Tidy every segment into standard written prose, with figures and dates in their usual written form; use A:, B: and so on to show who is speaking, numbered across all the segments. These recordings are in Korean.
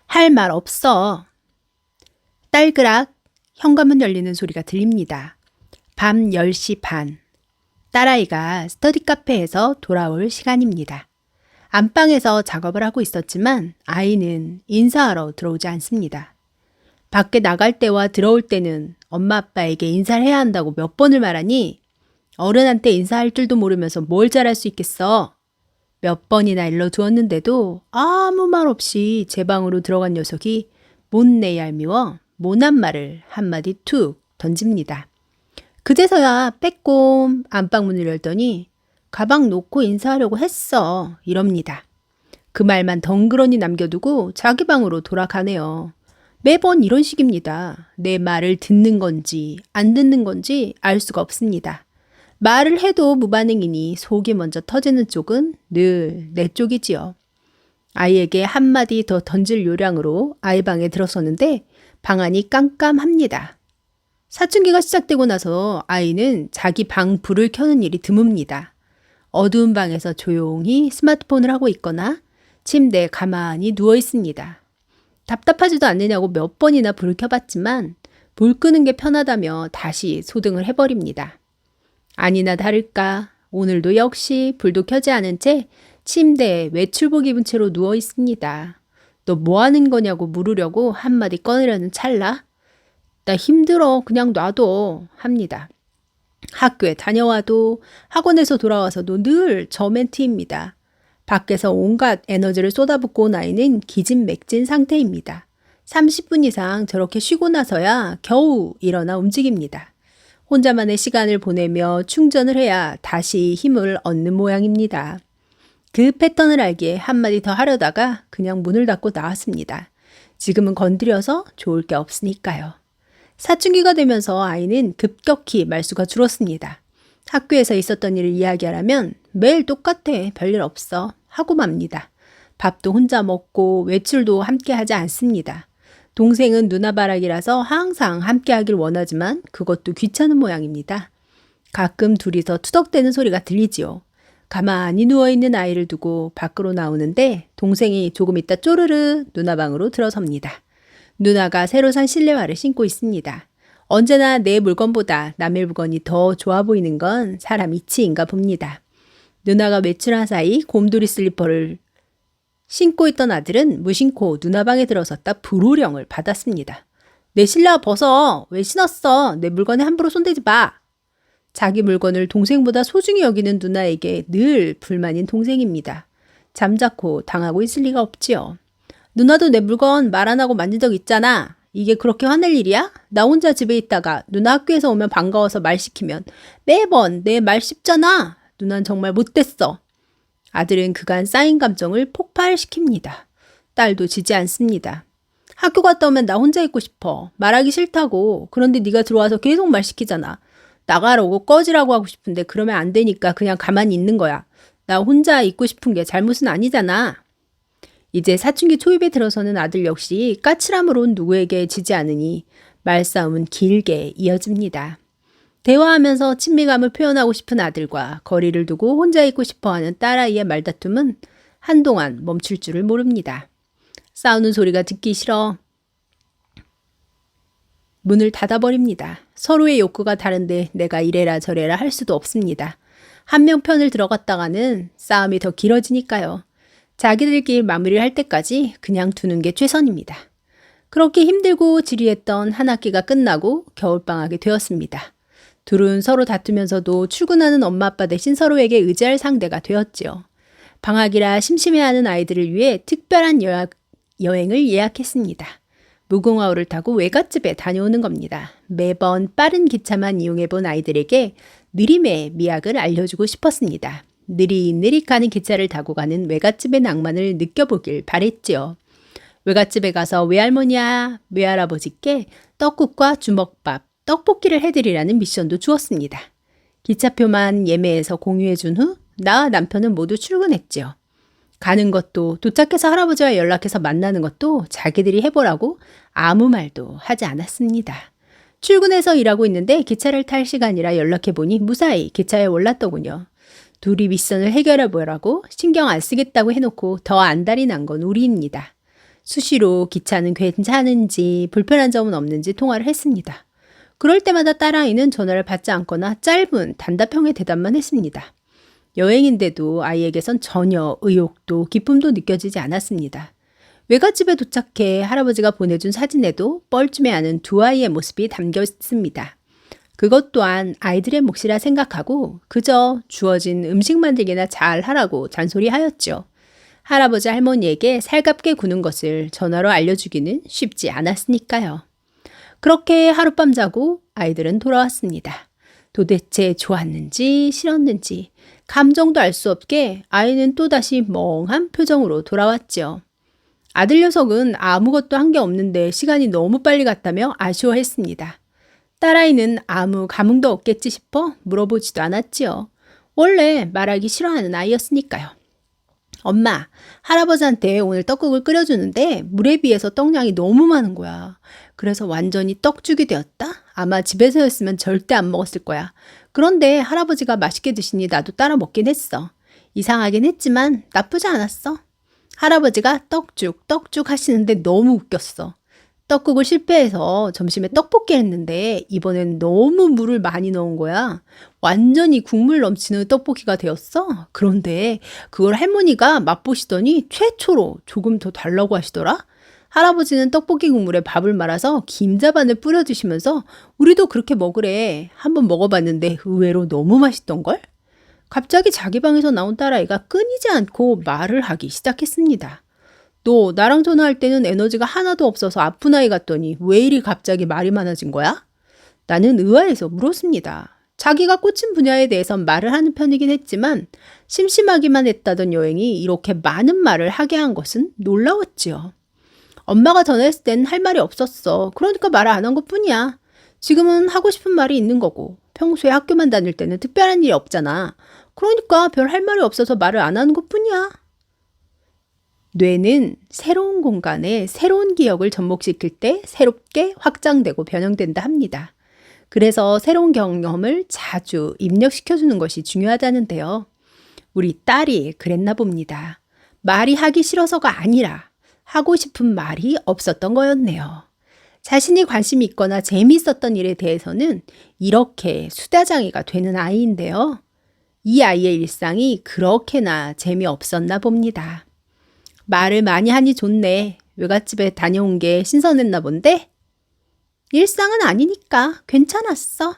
A: 할 말 없어. 딸그락 현관문 열리는 소리가 들립니다. 밤 10시 반. 딸아이가 스터디 카페에서 돌아올 시간입니다. 안방에서 작업을 하고 있었지만 아이는 인사하러 들어오지 않습니다. 밖에 나갈 때와 들어올 때는 엄마 아빠에게 인사를 해야 한다고 몇 번을 말하니 어른한테 인사할 줄도 모르면서 뭘 잘할 수 있겠어. 몇 번이나 일러두었는데도 아무 말 없이 제 방으로 들어간 녀석이 못내 얄미워 모난 말을 한마디 툭 던집니다. 그제서야 빼꼼 안방문을 열더니 가방 놓고 인사하려고 했어 이럽니다. 그 말만 덩그러니 남겨두고 자기 방으로 돌아가네요. 매번 이런 식입니다. 내 말을 듣는 건지 안 듣는 건지 알 수가 없습니다. 말을 해도 무반응이니 속이 먼저 터지는 쪽은 늘 내 쪽이지요. 아이에게 한마디 더 던질 요량으로 아이 방에 들어섰는데 방 안이 깜깜합니다. 사춘기가 시작되고 나서 아이는 자기 방 불을 켜는 일이 드뭅니다. 어두운 방에서 조용히 스마트폰을 하고 있거나 침대에 가만히 누워 있습니다. 답답하지도 않느냐고 몇 번이나 불을 켜봤지만 불 끄는 게 편하다며 다시 소등을 해버립니다. 아니나 다를까 오늘도 역시 불도 켜지 않은 채 침대에 외출복 입은 채로 누워 있습니다. 너 뭐 하는 거냐고 물으려고 한마디 꺼내려는 찰나 나 힘들어 그냥 놔둬 합니다. 학교에 다녀와도 학원에서 돌아와서도 늘 저 멘트입니다. 밖에서 온갖 에너지를 쏟아붓고 온 아이는 기진맥진 상태입니다. 30분 이상 저렇게 쉬고 나서야 겨우 일어나 움직입니다. 혼자만의 시간을 보내며 충전을 해야 다시 힘을 얻는 모양입니다. 그 패턴을 알기에 한마디 더 하려다가 그냥 문을 닫고 나왔습니다. 지금은 건드려서 좋을 게 없으니까요. 사춘기가 되면서 아이는 급격히 말수가 줄었습니다. 학교에서 있었던 일을 이야기하라면 매일 똑같아 별일 없어 하고 맙니다. 밥도 혼자 먹고 외출도 함께 하지 않습니다. 동생은 누나바락이라서 항상 함께 하길 원하지만 그것도 귀찮은 모양입니다. 가끔 둘이서 투덕대는 소리가 들리지요. 가만히 누워있는 아이를 두고 밖으로 나오는데 동생이 조금 있다 쪼르르 누나 방으로 들어섭니다. 누나가 새로 산 실내화를 신고 있습니다. 언제나 내 물건보다 남의 물건이 더 좋아 보이는 건 사람 이치인가 봅니다. 누나가 외출한 사이 곰돌이 슬리퍼를 신고 있던 아들은 무심코 누나 방에 들어섰다 불호령을 받았습니다. 내 실내화 벗어. 왜 신었어? 내 물건에 함부로 손대지 마. 자기 물건을 동생보다 소중히 여기는 누나에게 늘 불만인 동생입니다. 잠자코 당하고 있을 리가 없지요. 누나도 내 물건 말 안 하고 만진 적 있잖아. 이게 그렇게 화낼 일이야? 나 혼자 집에 있다가 누나 학교에서 오면 반가워서 말 시키면 매번 내 말 씹잖아. 누난 정말 못됐어. 아들은 그간 쌓인 감정을 폭발시킵니다. 딸도 지지 않습니다. 학교 갔다 오면 나 혼자 있고 싶어. 말하기 싫다고. 그런데 네가 들어와서 계속 말 시키잖아. 나가라고 꺼지라고 하고 싶은데 그러면 안 되니까 그냥 가만히 있는 거야. 나 혼자 있고 싶은 게 잘못은 아니잖아. 이제 사춘기 초입에 들어서는 아들 역시 까칠함으론 누구에게 지지 않으니 말싸움은 길게 이어집니다. 대화하면서 친밀감을 표현하고 싶은 아들과 거리를 두고 혼자 있고 싶어하는 딸아이의 말다툼은 한동안 멈출 줄을 모릅니다. 싸우는 소리가 듣기 싫어 문을 닫아버립니다. 서로의 욕구가 다른데 내가 이래라 저래라 할 수도 없습니다. 한 명 편을 들어갔다가는 싸움이 더 길어지니까요. 자기들끼리 마무리를 할 때까지 그냥 두는 게 최선입니다. 그렇게 힘들고 지리했던 한 학기가 끝나고 겨울방학이 되었습니다. 둘은 서로 다투면서도 출근하는 엄마 아빠 대신 서로에게 의지할 상대가 되었지요. 방학이라 심심해하는 아이들을 위해 특별한 여행을 예약했습니다. 무궁화호를 타고 외갓집에 다녀오는 겁니다. 매번 빠른 기차만 이용해본 아이들에게 느림의 미학을 알려주고 싶었습니다. 느릿느릿 가는 기차를 타고 가는 외갓집의 낭만을 느껴보길 바랬지요. 외갓집에 가서 외할머니야, 외할아버지께 떡국과 주먹밥, 떡볶이를 해드리라는 미션도 주었습니다. 기차표만 예매해서 공유해준 후 나와 남편은 모두 출근했지요. 가는 것도 도착해서 할아버지와 연락해서 만나는 것도 자기들이 해보라고 아무 말도 하지 않았습니다. 출근해서 일하고 있는데 기차를 탈 시간이라 연락해보니 무사히 기차에 올랐더군요. 둘이 미션을 해결해보라고 신경 안 쓰겠다고 해놓고 더 안달이 난 건 우리입니다. 수시로 기차는 괜찮은지 불편한 점은 없는지 통화를 했습니다. 그럴 때마다 딸아이는 전화를 받지 않거나 짧은 단답형의 대답만 했습니다. 여행인데도 아이에게선 전혀 의욕도 기쁨도 느껴지지 않았습니다. 외갓집에 도착해 할아버지가 보내준 사진에도 뻘쭘해하는 두 아이의 모습이 담겨 있습니다. 그것 또한 아이들의 몫이라 생각하고 그저 주어진 음식 만들기나 잘 하라고 잔소리하였죠. 할아버지 할머니에게 살갑게 구는 것을 전화로 알려주기는 쉽지 않았으니까요. 그렇게 하룻밤 자고 아이들은 돌아왔습니다. 도대체 좋았는지 싫었는지 감정도 알 수 없게 아이는 또다시 멍한 표정으로 돌아왔죠. 아들 녀석은 아무것도 한 게 없는데 시간이 너무 빨리 갔다며 아쉬워했습니다. 딸아이는 아무 감흥도 없겠지 싶어 물어보지도 않았지요. 원래 말하기 싫어하는 아이였으니까요. 엄마, 할아버지한테 오늘 떡국을 끓여주는데 물에 비해서 떡량이 너무 많은 거야. 그래서 완전히 떡죽이 되었다? 아마 집에서였으면 절대 안 먹었을 거야. 그런데 할아버지가 맛있게 드시니 나도 따라 먹긴 했어. 이상하긴 했지만 나쁘지 않았어. 할아버지가 떡죽 하시는데 너무 웃겼어. 떡국을 실패해서 점심에 떡볶이 했는데 이번엔 너무 물을 많이 넣은 거야. 완전히 국물 넘치는 떡볶이가 되었어. 그런데 그걸 할머니가 맛보시더니 최초로 조금 더 달라고 하시더라. 할아버지는 떡볶이 국물에 밥을 말아서 김자반을 뿌려주시면서 우리도 그렇게 먹으래. 한번 먹어봤는데 의외로 너무 맛있던걸? 갑자기 자기 방에서 나온 딸아이가 끊이지 않고 말을 하기 시작했습니다. 너 나랑 전화할 때는 에너지가 하나도 없어서 아픈 아이 같더니 왜 이리 갑자기 말이 많아진 거야? 나는 의아해서 물었습니다. 자기가 꽂힌 분야에 대해선 말을 하는 편이긴 했지만 심심하기만 했다던 여행이 이렇게 많은 말을 하게 한 것은 놀라웠지요. 엄마가 전화했을 땐 할 말이 없었어. 그러니까 말을 안 한 것뿐이야. 지금은 하고 싶은 말이 있는 거고 평소에 학교만 다닐 때는 특별한 일이 없잖아. 그러니까 별 할 말이 없어서 말을 안 하는 것뿐이야. 뇌는 새로운 공간에 새로운 기억을 접목시킬 때 새롭게 확장되고 변형된다 합니다. 그래서 새로운 경험을 자주 입력시켜주는 것이 중요하다는데요. 우리 딸이 그랬나 봅니다. 말이 하기 싫어서가 아니라 하고 싶은 말이 없었던 거였네요. 자신이 관심이 있거나 재미있었던 일에 대해서는 이렇게 수다장이가 되는 아이인데요. 이 아이의 일상이 그렇게나 재미없었나 봅니다. 말을 많이 하니 좋네. 외갓집에 다녀온 게 신선했나 본데? 일상은 아니니까 괜찮았어.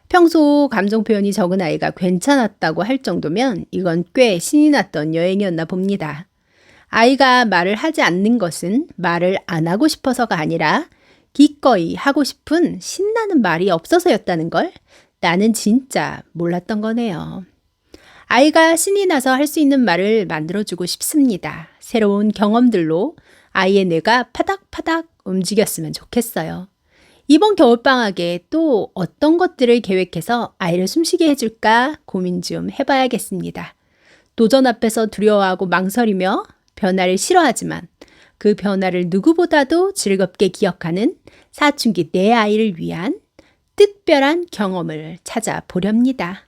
A: 평소 감정 표현이 적은 아이가 괜찮았다고 할 정도면 이건 꽤 신이 났던 여행이었나 봅니다. 아이가 말을 하지 않는 것은 말을 안 하고 싶어서가 아니라 기꺼이 하고 싶은 신나는 말이 없어서였다는 걸 나는 진짜 몰랐던 거네요. 아이가 신이 나서 할 수 있는 말을 만들어주고 싶습니다. 새로운 경험들로 아이의 뇌가 파닥파닥 움직였으면 좋겠어요. 이번 겨울방학에 또 어떤 것들을 계획해서 아이를 숨쉬게 해줄까 고민 좀 해봐야겠습니다. 도전 앞에서 두려워하고 망설이며 변화를 싫어하지만 그 변화를 누구보다도 즐겁게 기억하는 사춘기 내 아이를 위한 특별한 경험을 찾아보렵니다.